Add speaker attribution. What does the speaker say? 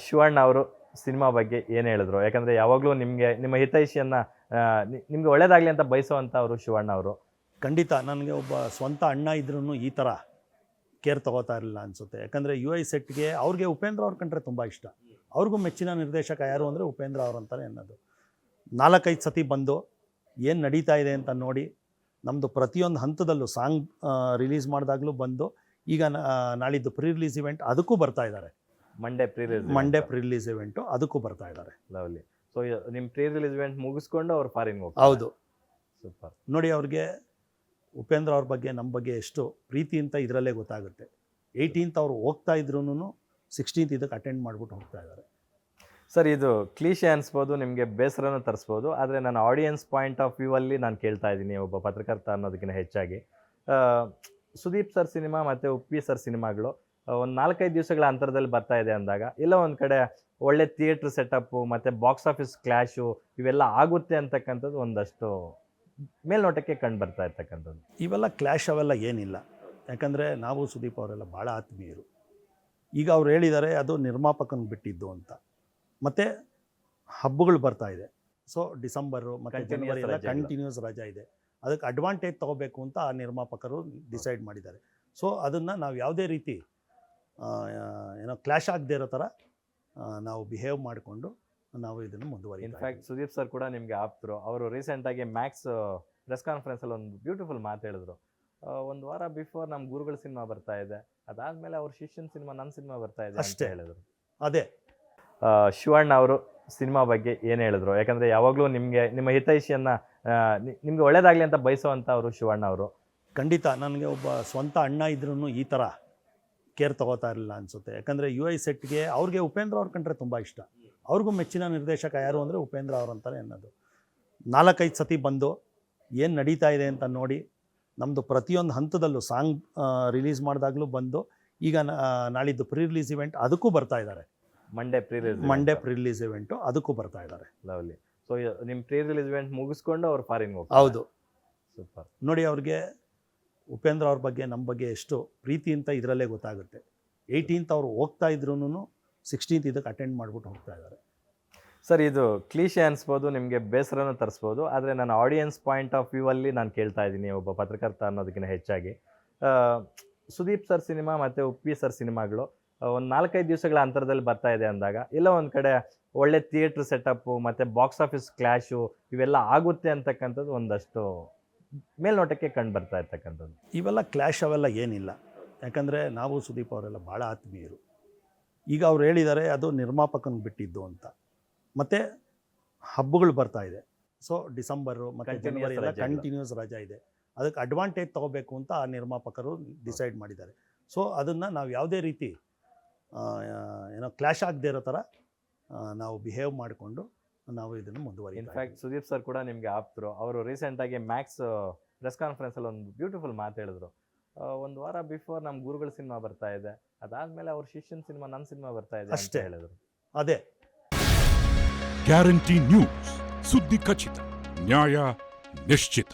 Speaker 1: ಶಿವಣ್ಣ ಅವರು ಸಿನಿಮಾ ಬಗ್ಗೆ ಏನು ಹೇಳಿದ್ರು? ಯಾಕಂದರೆ ಯಾವಾಗಲೂ ನಿಮ್ಮ ಹಿತೈಷಿಯನ್ನು ನಿಮಗೆ ಒಳ್ಳೇದಾಗಲಿ ಅಂತ ಬಯಸುವಂಥ ಅವರು ಶಿವಣ್ಣ ಅವರು.
Speaker 2: ಖಂಡಿತ ನನಗೆ ಒಬ್ಬ ಸ್ವಂತ ಅಣ್ಣ ಇದ್ರೂ ಈ ಥರ ಕೇರ್ ತೊಗೋತಾ ಇರಲಿಲ್ಲ ಅನಿಸುತ್ತೆ. ಯಾಕಂದರೆ UI ಸೆಟ್ಗೆ ಅವ್ರಿಗೆ ಉಪೇಂದ್ರ ಅವ್ರ ಕಂಡ್ರೆ ತುಂಬ ಇಷ್ಟ. ಅವ್ರಿಗೂ ಮೆಚ್ಚಿನ ನಿರ್ದೇಶಕ ಯಾರು ಅಂದರೆ ಉಪೇಂದ್ರ ಅವ್ರು ಅಂತಲೇ ಅನ್ನೋದು. 4-5 ಸತಿ ಬಂದು ಏನು ನಡೀತಾ ಇದೆ ಅಂತ ನೋಡಿ, ನಮ್ಮದು ಪ್ರತಿಯೊಂದು ಹಂತದಲ್ಲೂ ಸಾಂಗ್ ರಿಲೀಸ್ ಮಾಡಿದಾಗಲೂ ಬಂದು, ಈಗ ನಾಳಿದ್ದು ಪ್ರೀ ರಿಲೀಸ್ ಇವೆಂಟ್ ಅದಕ್ಕೂ ಬರ್ತಾ ಇದ್ದಾರೆ. ಮಂಡೇ ಪ್ರೀ ರಿಲೀಸ್ ಇವೆಂಟು ಅದಕ್ಕೂ ಬರ್ತಾ ಇದ್ದಾರೆ.
Speaker 1: ಲವ್ಲಿ. ಸೊ ನಿಮ್ಮ ಪ್ರೀ ರಿಲೀಸ್ ಇವೆಂಟ್ ಮುಗಿಸ್ಕೊಂಡು ಅವ್ರು ಫಾರಿನ್ಗೆ ಹೋಗ್ತಾರೆ.
Speaker 2: ಹೌದು,
Speaker 1: ಸೂಪರ್.
Speaker 2: ನೋಡಿ ಅವ್ರಿಗೆ ಉಪೇಂದ್ರ ಅವ್ರ ಬಗ್ಗೆ ನಮ್ಮ ಬಗ್ಗೆ ಎಷ್ಟು ಪ್ರೀತಿ ಅಂತ ಇದರಲ್ಲೇ ಗೊತ್ತಾಗುತ್ತೆ. 18th ಅವ್ರು ಹೋಗ್ತಾ ಇದ್ರೂ 16th ಇದಕ್ಕೆ ಅಟೆಂಡ್ ಮಾಡಿಬಿಟ್ಟು ಹೋಗ್ತಾ ಇದ್ದಾರೆ.
Speaker 1: ಸರ್, ಇದು ಕ್ಲೀಶೆ ಅನಿಸ್ಬೋದು, ನಿಮಗೆ ಬೇಸರನೂ ತರಿಸ್ಬೋದು. ಆದರೆ ನನ್ನ ಆಡಿಯನ್ಸ್ ಪಾಯಿಂಟ್ ಆಫ್ ವ್ಯೂ ಅಲ್ಲಿ ನಾನು ಕೇಳ್ತಾ ಇದ್ದೀನಿ, ಒಬ್ಬ ಪತ್ರಕರ್ತ ಅನ್ನೋದಕ್ಕಿಂತ ಹೆಚ್ಚಾಗಿ. ಸುದೀಪ್ ಸರ್ ಸಿನಿಮಾ ಮತ್ತು ಉಪ್ಪಿ ಸರ್ ಸಿನಿಮಾಗಳು ಒಂದು 4-5 ದಿವಸಗಳ ಅಂತರದಲ್ಲಿ ಬರ್ತಾ ಇದೆ ಅಂದಾಗ, ಎಲ್ಲ ಒಂದು ಕಡೆ ಒಳ್ಳೆ ಥಿಯೇಟ್ರ್ ಸೆಟಪ್ಪು ಮತ್ತು ಬಾಕ್ಸ್ ಆಫೀಸ್ ಕ್ಲ್ಯಾಶು ಇವೆಲ್ಲ ಆಗುತ್ತೆ ಅಂತಕ್ಕಂಥದ್ದು ಒಂದಷ್ಟು ಮೇಲ್ನೋಟಕ್ಕೆ ಕಂಡು ಬರ್ತಾ ಇರ್ತಕ್ಕಂಥದ್ದು.
Speaker 2: ಇವೆಲ್ಲ ಕ್ಲ್ಯಾಶ್ ಅವೆಲ್ಲ ಏನಿಲ್ಲ. ಯಾಕಂದರೆ ನಾವು ಸುದೀಪ್ ಅವರೆಲ್ಲ ಭಾಳ ಆತ್ಮೀಯರು. ಈಗ ಅವ್ರು ಹೇಳಿದ್ದಾರೆ ಅದು ನಿರ್ಮಾಪಕನ ಬಿಟ್ಟಿದ್ದು ಅಂತ. ಮತ್ತು ಹಬ್ಬಗಳು ಬರ್ತಾ ಇದೆ. ಸೊ ಡಿಸೆಂಬರು ಮತ್ತು ಜನವರಿ ಎಲ್ಲ ಕಂಟಿನ್ಯೂಸ್ ರಜಾ ಇದೆ. ಅದಕ್ಕೆ ಅಡ್ವಾಂಟೇಜ್ ತೊಗೋಬೇಕು ಅಂತ ಆ ನಿರ್ಮಾಪಕರು ಡಿಸೈಡ್ ಮಾಡಿದ್ದಾರೆ. ಸೊ ಅದನ್ನು ನಾವು ಯಾವುದೇ ರೀತಿ ಕ್ಲ್ಯಾಶ್ ಆಗದೆ ಇರೋ ಥರ ನಾವು ಬಿಹೇವ್ ಮಾಡಿಕೊಂಡು ನಾವು ಇದನ್ನು ಮುಂದುವರಿ.
Speaker 1: ಇನ್ಫ್ಯಾಕ್ಟ್ ಸುದೀಪ್ ಸರ್ ಕೂಡ ನಿಮಗೆ ಆಪ್ತರು. ಅವರು ರೀಸೆಂಟಾಗಿ ಮ್ಯಾಕ್ಸ್ ಪ್ರೆಸ್ ಕಾನ್ಫರೆನ್ಸಲ್ಲಿ ಒಂದು ಬ್ಯೂಟಿಫುಲ್ ಮಾತು ಹೇಳಿದ್ರು. ಒಂದು ವಾರ ಬಿಫೋರ್ ನಮ್ಮ ಗುರುಗಳ ಸಿನಿಮಾ ಬರ್ತಾ ಇದೆ, ಅದಾದಮೇಲೆ ಅವ್ರ ಶಿಷ್ಯನ ಸಿನಿಮಾ, ನನ್ನ ಸಿನಿಮಾ ಬರ್ತಾ ಇದೆ
Speaker 2: ಅಷ್ಟೇ
Speaker 1: ಹೇಳಿದ್ರು.
Speaker 2: ಅದೇ
Speaker 1: ಶಿವಣ್ಣ ಅವರು ಸಿನಿಮಾ ಬಗ್ಗೆ ಏನು ಹೇಳಿದ್ರು? ಯಾಕಂದರೆ ಯಾವಾಗಲೂ ನಿಮ್ಮ ಹಿತೈಷಿಯನ್ನು ನಿಮಗೆ ಒಳ್ಳೇದಾಗಲಿ ಅಂತ ಬಯಸುವಂಥ ಅವರು ಶಿವಣ್ಣ ಅವರು.
Speaker 2: ಖಂಡಿತ ನನಗೆ ಒಬ್ಬ ಸ್ವಂತ ಅಣ್ಣ ಇದ್ರೂ ಈ ಥರ ಕೇರ್ ತೊಗೋತಾ ಇರಲಿಲ್ಲ ಅನಿಸುತ್ತೆ. ಯಾಕಂದರೆ UI ಸೆಟ್ಗೆ ಅವ್ರಿಗೆ ಉಪೇಂದ್ರ ಅವ್ರ ಕಂಡ್ರೆ ತುಂಬ ಇಷ್ಟ. ಅವ್ರಿಗೂ ಮೆಚ್ಚಿನ ನಿರ್ದೇಶಕ ಯಾರು ಅಂದರೆ ಉಪೇಂದ್ರ ಅವ್ರು ಅಂತಲೇ ಅನ್ನೋದು. 4-5 ಸತಿ ಬಂದು ಏನು ನಡೀತಾ ಇದೆ ಅಂತ ನೋಡಿ, ನಮ್ಮದು ಪ್ರತಿಯೊಂದು ಹಂತದಲ್ಲೂ ಸಾಂಗ್ ರಿಲೀಸ್ ಮಾಡಿದಾಗಲೂ ಬಂದು, ಈಗ ನಾಳಿದ್ದು ಪ್ರೀ ರಿಲೀಸ್ ಇವೆಂಟ್ ಅದಕ್ಕೂ ಬರ್ತಾ ಇದ್ದಾರೆ. ಮಂಡೇ ಪ್ರೀ ರಿಲೀಸ್ ಇವೆಂಟು ಅದಕ್ಕೂ ಬರ್ತಾ ಇದ್ದಾರೆ.
Speaker 1: ಲವ್ಲಿ. ಸೊ ನಿಮ್ಮ ಪ್ರೀ ರಿಲೀಸ್ ಇವೆಂಟ್ ಮುಗಿಸ್ಕೊಂಡು ಅವ್ರು ಫಾರಿನ್ಗೆ ಹೋಗ್ತಾರೆ.
Speaker 2: ಹೌದು,
Speaker 1: ಸೂಪರ್.
Speaker 2: ನೋಡಿ ಅವ್ರಿಗೆ ಉಪೇಂದ್ರ ಅವ್ರ ಬಗ್ಗೆ ನಮ್ಮ ಬಗ್ಗೆ ಎಷ್ಟು ಪ್ರೀತಿ ಅಂತ ಇದರಲ್ಲೇ ಗೊತ್ತಾಗುತ್ತೆ. 18th ಅವ್ರು ಹೋಗ್ತಾ ಇದ್ರೂ 16th ಇದಕ್ಕೆ ಅಟೆಂಡ್ ಮಾಡಿಬಿಟ್ಟು ಹೋಗ್ತಾ ಇದ್ದಾರೆ.
Speaker 1: ಸರ್, ಇದು ಕ್ಲೀಶೆ ಅನಿಸ್ಬೋದು, ನಿಮಗೆ ಬೇಸರನೂ ತರಿಸ್ಬೋದು. ಆದರೆ ನನ್ನ ಆಡಿಯನ್ಸ್ ಪಾಯಿಂಟ್ ಆಫ್ ವ್ಯೂ ಅಲ್ಲಿ ನಾನು ಕೇಳ್ತಾ ಇದ್ದೀನಿ, ಒಬ್ಬ ಪತ್ರಕರ್ತ ಅನ್ನೋದಕ್ಕಿಂತ ಹೆಚ್ಚಾಗಿ. ಸುದೀಪ್ ಸರ್ ಸಿನಿಮಾ ಮತ್ತು ಉಪ್ಪಿ ಸರ್ ಸಿನಿಮಾಗಳು ಒಂದು 4-5 ದಿವಸಗಳ ಅಂತರದಲ್ಲಿ ಬರ್ತಾ ಇದೆ ಅಂದಾಗ, ಎಲ್ಲ ಒಂದು ಕಡೆ ಒಳ್ಳೆ ಥಿಯೇಟ್ರ್ ಸೆಟಪ್ಪು ಮತ್ತು ಬಾಕ್ಸ್ ಆಫೀಸ್ ಕ್ಲ್ಯಾಶು ಇವೆಲ್ಲ ಆಗುತ್ತೆ ಅಂತಕ್ಕಂಥದ್ದು ಒಂದಷ್ಟು ಮೇಲ್ನೋಟಕ್ಕೆ ಕಂಡು ಬರ್ತಾ ಇರ್ತಕ್ಕಂಥದ್ದು.
Speaker 2: ಇವೆಲ್ಲ ಕ್ಲ್ಯಾಶ್ ಅವೆಲ್ಲ ಏನಿಲ್ಲ. ಯಾಕಂದರೆ ನಾವು ಸುದೀಪ್ ಅವರೆಲ್ಲ ಭಾಳ ಆತ್ಮೀಯರು. ಈಗ ಅವ್ರು ಹೇಳಿದ್ದಾರೆ ಅದು ನಿರ್ಮಾಪಕನ ಬಿಟ್ಟಿದ್ದು ಅಂತ. ಮತ್ತು ಹಬ್ಬಗಳು ಬರ್ತಾ ಇದೆ. ಸೊ ಡಿಸೆಂಬರು ಮತ್ತು ಜನವರಿ ಎಲ್ಲ ಕಂಟಿನ್ಯೂಸ್ ರಜಾ ಇದೆ. ಅದಕ್ಕೆ ಅಡ್ವಾಂಟೇಜ್ ತೊಗೋಬೇಕು ಅಂತ ಆ ನಿರ್ಮಾಪಕರು ಡಿಸೈಡ್ ಮಾಡಿದ್ದಾರೆ. ಸೊ ಅದನ್ನು ನಾವು ಯಾವುದೇ ರೀತಿ ಕ್ಲ್ಯಾಶ್ ಆಗದೆ ಇರೋ ಥರ ನಾವು ಬಿಹೇವ್ ಮಾಡಿಕೊಂಡು ನಾವು ಇದನ್ನು ಮುಂದುವರಿ.
Speaker 1: ಇನ್ಫ್ಯಾಕ್ಟ್ ಸುದೀಪ್ ಸರ್ ಕೂಡ ನಿಮಗೆ ಆಪ್ತರು. ಅವರು ರೀಸೆಂಟಾಗಿ ಮ್ಯಾಕ್ಸ್ ಪ್ರೆಸ್ ಕಾನ್ಫರೆನ್ಸಲ್ಲಿ ಒಂದು ಬ್ಯೂಟಿಫುಲ್ ಮಾತು ಹೇಳಿದ್ರು. ಒಂದು ವಾರ ಬಿಫೋರ್ ನಮ್ಮ ಗುರುಗಳ ಸಿನಿಮಾ ಬರ್ತಾ ಇದೆ, ಅದಾದಮೇಲೆ ಅವ್ರ ಶಿಷ್ಯನ ಸಿನಿಮಾ, ನನ್ನ ಸಿನಿಮಾ ಬರ್ತಾ ಇದೆ
Speaker 2: ಅಷ್ಟೇ
Speaker 1: ಹೇಳಿದ್ರು.
Speaker 2: ಅದೇ
Speaker 3: ಗ್ಯಾರಂಟಿ ನ್ಯೂಸ್, ಸುದ್ದಿ ಖಚಿತ, ನ್ಯಾಯ ನಿಶ್ಚಿತ.